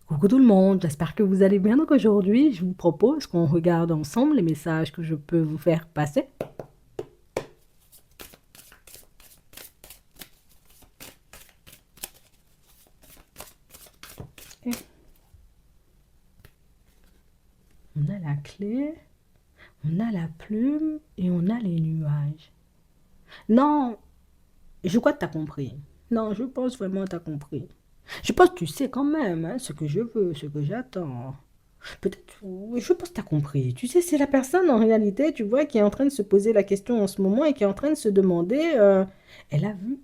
Coucou tout le monde, j'espère que vous allez bien. Donc aujourd'hui, je vous propose qu'on regarde ensemble les messages que je peux vous faire passer. On a la clé, on a la plume et on a les nuages. Non, je crois que tu as compris. Non, je pense vraiment que tu as compris. Je pense que tu sais quand même hein, ce que je veux, ce que j'attends. Peut-être, oui, je pense que tu as compris. Tu sais, c'est la personne en réalité, tu vois, qui est en train de se poser la question en ce moment et qui est en train de se demander, elle a vu,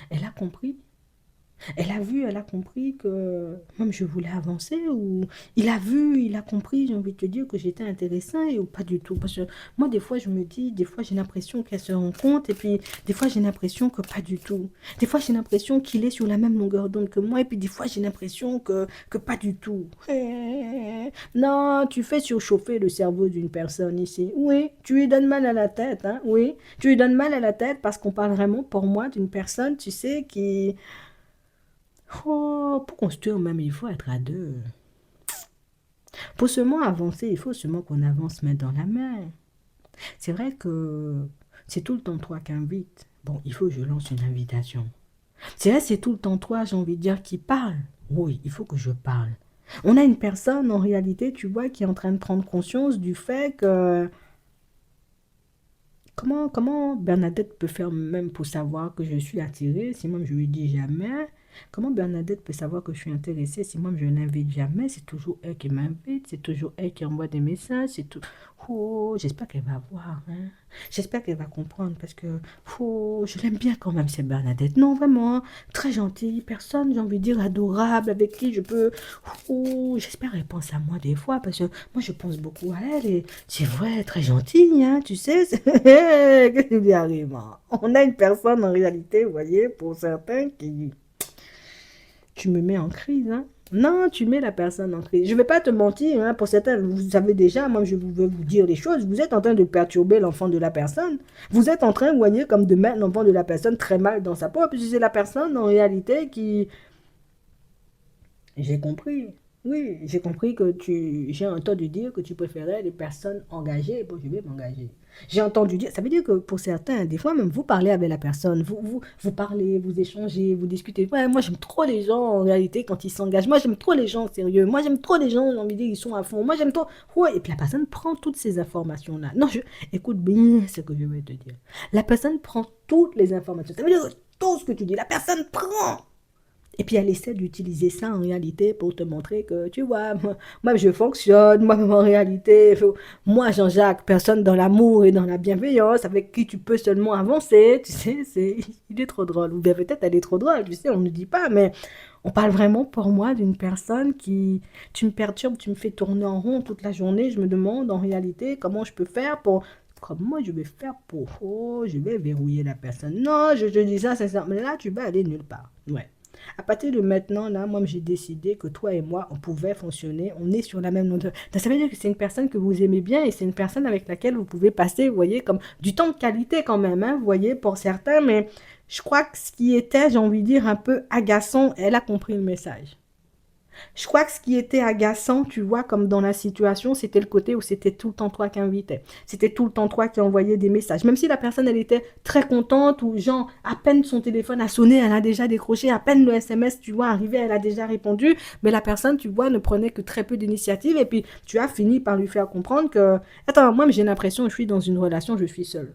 elle a compris. Elle a vu, elle a compris que même je voulais avancer ou il a vu, il a compris, j'ai envie de te dire que j'étais intéressant ou pas du tout. Parce que moi, des fois, je me dis, des fois, j'ai l'impression qu'elle se rend compte et puis des fois, j'ai l'impression que pas du tout. Des fois, j'ai l'impression qu'il est sur la même longueur d'onde que moi et puis des fois, j'ai l'impression que pas du tout. Non, tu fais surchauffer le cerveau d'une personne ici. Oui, tu lui donnes mal à la tête, hein, oui. Tu lui donnes mal à la tête parce qu'on parle vraiment pour moi d'une personne, tu sais, qui oh, pour construire même, il faut être à deux. Pour seulement avancer, il faut seulement qu'on avance main dans la main. C'est vrai que c'est tout le temps toi qui invites. Bon, il faut que je lance une invitation. C'est vrai, c'est tout le temps toi, j'ai envie de dire, qui parle. Oui, il faut que je parle. On a une personne, en réalité, tu vois, qui est en train de prendre conscience du fait que comment Bernadette peut faire même pour savoir que je suis attirée si moi je lui dis jamais? Comment Bernadette peut savoir que je suis intéressée si moi je ne l'invite jamais? C'est toujours elle qui m'invite, c'est toujours elle qui envoie des messages, c'est tout. Oh, j'espère qu'elle va voir, hein. J'espère qu'elle va comprendre parce que oh, je l'aime bien quand même, c'est Bernadette. Non, vraiment, hein, très gentille, personne, j'ai envie de dire, adorable, avec qui je peux. Oh, j'espère qu'elle pense à moi des fois parce que moi je pense beaucoup à elle et c'est vrai, très gentille, hein, tu sais. Qu'est-ce qui lui arrive, hein? On a une personne en réalité, vous voyez, pour certains qui. Tu me mets en crise, hein? Non, tu mets la personne en crise. Je ne vais pas te mentir, hein, pour certains, vous savez déjà, moi je vais vous dire les choses. Vous êtes en train de perturber l'enfant de la personne. Vous êtes en train, vous voyez, comme de mettre l'enfant de la personne très mal dans sa peau. Puis c'est la personne en réalité qui, j'ai compris. Oui, j'ai compris que j'ai entendu dire que tu préférais les personnes engagées. Bon, je vais m'engager. J'ai entendu dire, ça veut dire que pour certains, des fois même, vous parlez avec la personne, vous parlez, vous échangez, vous discutez. Ouais, moi, j'aime trop les gens, en réalité, quand ils s'engagent. Moi, j'aime trop les gens sérieux. Moi, j'aime trop les gens, j'ai envie de dire, ils sont à fond. Moi, j'aime trop. Ouais, et puis la personne prend toutes ces informations-là. Non, écoute bien ce que je vais te dire. La personne prend toutes les informations. Ça veut dire que tout ce que tu dis, la personne prend. Et puis elle essaie d'utiliser ça en réalité pour te montrer que, tu vois, moi je fonctionne, moi en réalité, moi Jean-Jacques, personne dans l'amour et dans la bienveillance, avec qui tu peux seulement avancer, tu sais, il est trop drôle. Ou bien peut-être elle est trop drôle, tu sais, on ne dit pas, mais on parle vraiment pour moi d'une personne qui, tu me perturbes, tu me fais tourner en rond toute la journée, je me demande en réalité comment je peux faire pour comment je vais faire pour, oh, je vais verrouiller la personne. Non, je dis ça, c'est ça, mais là, tu vas aller nulle part. Ouais. À partir de maintenant, là, moi, j'ai décidé que toi et moi, on pouvait fonctionner. On est sur la même longueur. Ça veut dire que c'est une personne que vous aimez bien et c'est une personne avec laquelle vous pouvez passer, vous voyez, comme du temps de qualité quand même, hein, vous voyez, pour certains. Mais je crois que ce qui était, j'ai envie de dire, un peu agaçant, elle a compris le message. Je crois que ce qui était agaçant, tu vois, comme dans la situation, c'était le côté où c'était tout le temps toi qui invitais. C'était tout le temps toi qui envoyais des messages. Même si la personne, elle était très contente ou genre, à peine son téléphone a sonné, elle a déjà décroché, à peine le SMS, tu vois, arrivé, elle a déjà répondu. Mais la personne, tu vois, ne prenait que très peu d'initiative et puis tu as fini par lui faire comprendre que, attends, moi, j'ai l'impression que je suis dans une relation, je suis seule.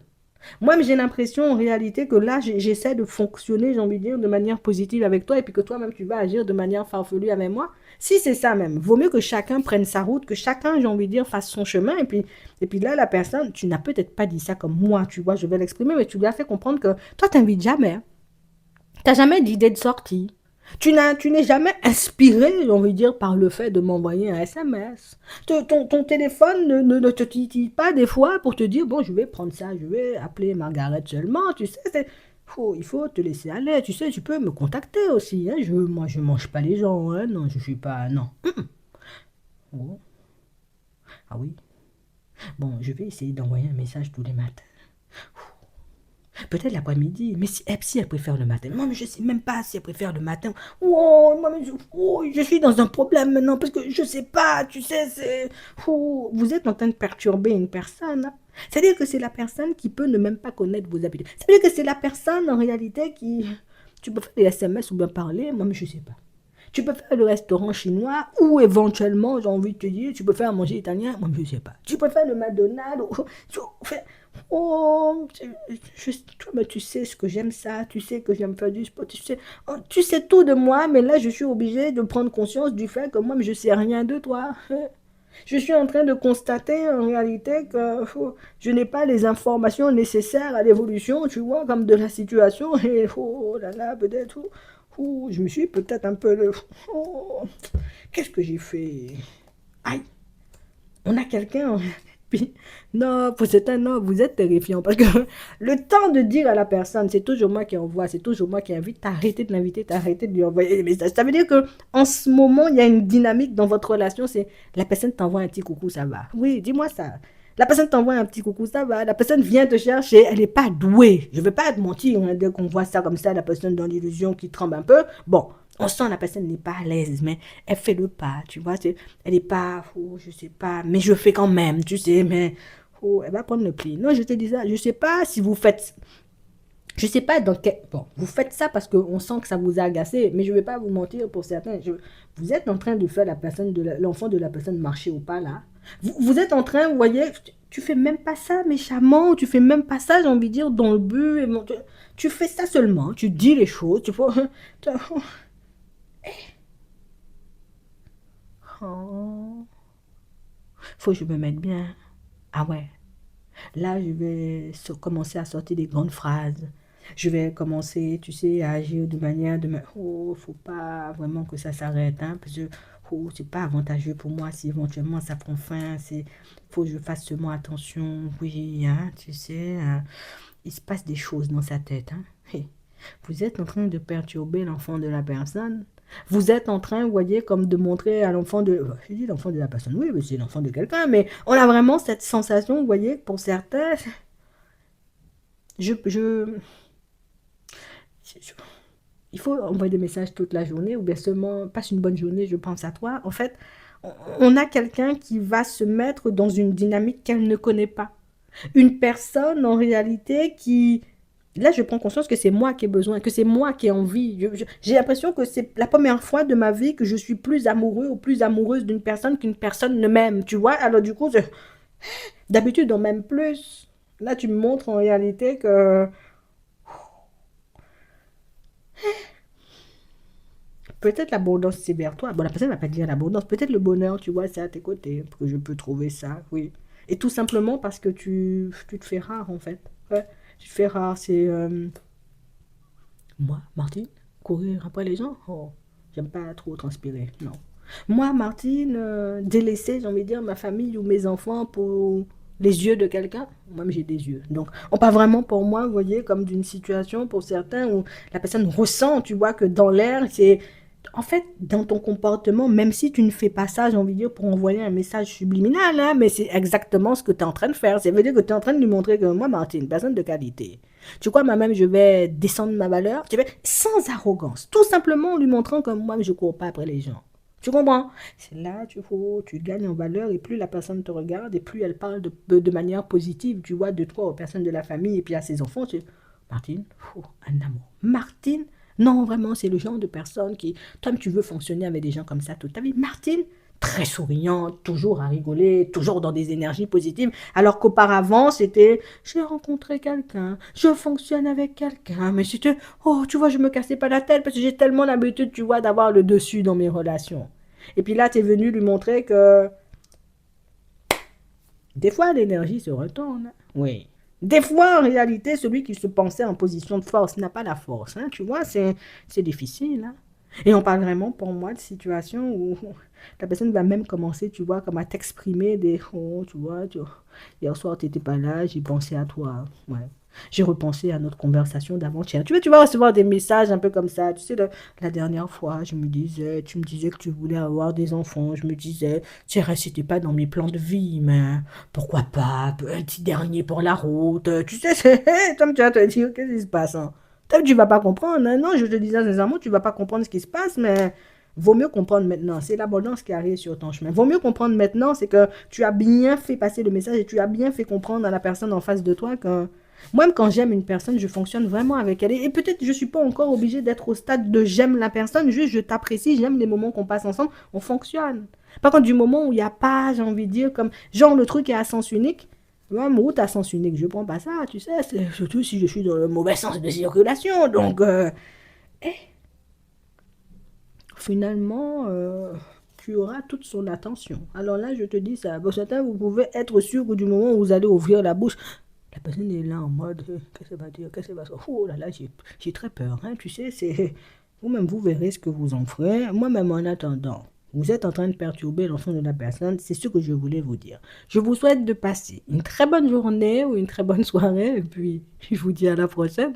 Moi, j'ai l'impression en réalité que là, j'essaie de fonctionner, j'ai envie de dire, de manière positive avec toi et puis que toi-même, tu vas agir de manière farfelue avec moi. Si c'est ça même, vaut mieux que chacun prenne sa route, que chacun, j'ai envie de dire, fasse son chemin. Et puis là, la personne, tu n'as peut-être pas dit ça comme moi, tu vois, je vais l'exprimer, mais tu lui as fait comprendre que toi, t'invites jamais. Hein. T'as jamais d'idée de sortie. Tu n'es jamais inspiré, j'ai envie de dire, par le fait de m'envoyer un SMS. Ton téléphone ne te titille pas des fois pour te dire, bon, je vais prendre ça, je vais appeler Margaret seulement, tu sais, il faut te laisser aller, tu sais, tu peux me contacter aussi, hein, moi, je mange pas les gens, hein, non, je suis pas, non. Oh, ah oui, bon, je vais essayer d'envoyer un message tous les matins. Peut-être l'après-midi, mais si elle préfère le matin. Moi, mais je ne sais même pas si elle préfère le matin. Oh, moi, mais je suis dans un problème maintenant parce que je ne sais pas, tu sais, c'est... Oh, vous êtes en train de perturber une personne, hein. C'est-à-dire que c'est la personne qui peut ne même pas connaître vos habitudes. C'est-à-dire que c'est la personne, en réalité, qui... Tu peux faire des SMS ou bien parler, moi, mais je ne sais pas. Tu peux faire le restaurant chinois ou éventuellement, j'ai envie de te dire, tu peux faire manger italien, moi je ne sais pas. Tu peux faire le McDonald's, oh, mais tu sais ce que j'aime ça, tu sais que j'aime faire du sport, tu sais, oh, tu sais tout de moi, mais là je suis obligée de prendre conscience du fait que moi je ne sais rien de toi. Je suis en train de constater en réalité que je n'ai pas les informations nécessaires à l'évolution, tu vois, comme de la situation. Et oh là là, peut-être, je me suis peut-être un peu... Oh, qu'est-ce que j'ai fait? Aïe, on a quelqu'un. Puis, non, c'est un non, vous êtes terrifiant. Parce que le temps de dire à la personne, c'est toujours moi qui envoie, c'est toujours moi qui invite, t'arrêtez de l'inviter, t'arrêtez de lui envoyer des messages. Ça veut dire que en ce moment, il y a une dynamique dans votre relation, c'est la personne t'envoie un petit coucou, ça va. Oui, dis-moi ça. La personne t'envoie un petit coucou, ça va. La personne vient te chercher, elle n'est pas douée. Je ne vais pas te mentir, hein, dès qu'on voit ça comme ça, la personne dans l'illusion qui tremble un peu. Bon, on sent la personne n'est pas à l'aise, mais elle fait le pas, tu vois. Elle n'est pas, oh, je sais pas, mais je fais quand même, tu sais, mais oh, elle va prendre le pli. Non, je te dis ça, je sais pas si vous faites, je sais pas dans quel, bon, vous faites ça parce qu'on sent que ça vous a agacé, mais je vais pas vous mentir pour certains. Vous êtes en train de faire la personne, l'enfant de la personne marcher au pas là. Vous êtes en train, vous voyez, tu fais même pas ça méchamment, tu fais même pas ça, j'ai envie de dire, dans le but. Tu fais ça seulement, tu dis les choses, tu faut, oh, faut que je me mette bien. Ah ouais. Là, je vais commencer à sortir des grandes phrases. Je vais commencer, tu sais, à agir de manière de... Oh, faut pas vraiment que ça s'arrête, hein, parce que oh, c'est pas avantageux pour moi si éventuellement ça prend fin. Faut que je fasse seulement attention. Oui, hein, tu sais, hein, il se passe des choses dans sa tête, hein. Hé, vous êtes en train de perturber l'enfant de la personne. Vous êtes en train, vous voyez, comme de montrer à l'enfant de... Je dis l'enfant de la personne, oui, mais c'est l'enfant de quelqu'un, mais on a vraiment cette sensation, vous voyez, pour certains, je, je, je- il faut envoyer des messages toute la journée, ou bien seulement, passe une bonne journée, je pense à toi. En fait, on a quelqu'un qui va se mettre dans une dynamique qu'elle ne connaît pas. Une personne, en réalité, qui... Là, je prends conscience que c'est moi qui ai besoin, que c'est moi qui ai envie. J'ai l'impression que c'est la première fois de ma vie que je suis plus amoureux ou plus amoureuse d'une personne qu'une personne ne m'aime, tu vois. Alors du coup, d'habitude, on m'aime plus. Là, tu me montres en réalité que peut-être l'abondance, c'est vers toi. Bon, la personne ne va pas dire l'abondance. Peut-être le bonheur, tu vois, c'est à tes côtés, que je peux trouver ça, oui. Et tout simplement parce que tu te fais rare, en fait. Ouais, tu te fais rare, c'est... Moi, Martine, courir après les gens, oh, j'aime pas trop transpirer, non. Moi, Martine, délaisser, j'ai envie de dire, ma famille ou mes enfants pour les yeux de quelqu'un, moi j'ai des yeux. Donc, on parle vraiment pour moi, vous voyez, comme d'une situation pour certains où la personne ressent, tu vois, que dans l'air, c'est... En fait, dans ton comportement, même si tu ne fais pas ça, j'ai envie de dire, pour envoyer un message subliminal, hein, mais c'est exactement ce que tu es en train de faire. Ça veut dire que tu es en train de lui montrer que moi, Martine, personne de qualité. Tu crois, moi-même, je vais descendre ma valeur, tu vois, sans arrogance. Tout simplement en lui montrant que moi, je ne cours pas après les gens. Tu comprends? C'est là, tu gagnes en valeur et plus la personne te regarde et plus elle parle de manière positive, tu vois, de toi aux personnes de la famille et puis à ses enfants. Martine, un amour. Martine, non, vraiment, c'est le genre de personne qui, toi, tu veux fonctionner avec des gens comme ça toute ta vie. Martine, très souriante, toujours à rigoler, toujours dans des énergies positives, alors qu'auparavant, c'était, j'ai rencontré quelqu'un, je fonctionne avec quelqu'un, mais c'était, oh, tu vois, je me cassais pas la tête parce que j'ai tellement l'habitude, tu vois, d'avoir le dessus dans mes relations. Et puis là, tu es venu lui montrer que des fois, l'énergie se retourne. Oui. Des fois, en réalité, celui qui se pensait en position de force n'a pas la force, hein, tu vois, c'est difficile, hein. Et on parle vraiment, pour moi, de situations où la personne va même commencer, tu vois, comme à t'exprimer des... Oh, tu vois, hier soir, tu n'étais pas là, j'ai pensé à toi. Ouais. J'ai repensé à notre conversation d'avant-hier. Tu vas recevoir des messages un peu comme ça. Tu sais, la dernière fois, tu me disais que tu voulais avoir des enfants. Je me disais, tiens, c'était pas dans mes plans de vie, mais pourquoi pas, un petit dernier pour la route. Tu sais, comme tu vas te dire, qu'est-ce qui se passe, hein? Toi, tu vas pas comprendre, hein. Non, je te disais sincèrement, tu vas pas comprendre ce qui se passe, mais vaut mieux comprendre maintenant. C'est l'abondance qui arrive sur ton chemin. Vaut mieux comprendre maintenant, c'est que tu as bien fait passer le message et tu as bien fait comprendre à la personne en face de toi que moi-même, quand j'aime une personne, je fonctionne vraiment avec elle. Et peut-être que je ne suis pas encore obligée d'être au stade de j'aime la personne, juste je t'apprécie, j'aime les moments qu'on passe ensemble, on fonctionne. Par contre, du moment où il n'y a pas, j'ai envie de dire, comme genre le truc est à sens unique, même route à sens unique, je ne prends pas ça, tu sais, surtout si je suis dans le mauvais sens de circulation. Donc, finalement, tu auras toute son attention. Alors là, je te dis ça. Pour certains, vous pouvez être sûr que du moment où vous allez ouvrir la bouche, la personne est là en mode, qu'est-ce qu'elle va dire, qu'est-ce qu'elle va dire. Oh là là, j'ai très peur, hein, tu sais, c'est... Vous-même, vous verrez ce que vous en ferez. Moi-même, en attendant, vous êtes en train de perturber l'enfant de la personne, c'est ce que je voulais vous dire. Je vous souhaite de passer une très bonne journée ou une très bonne soirée, et puis je vous dis à la prochaine.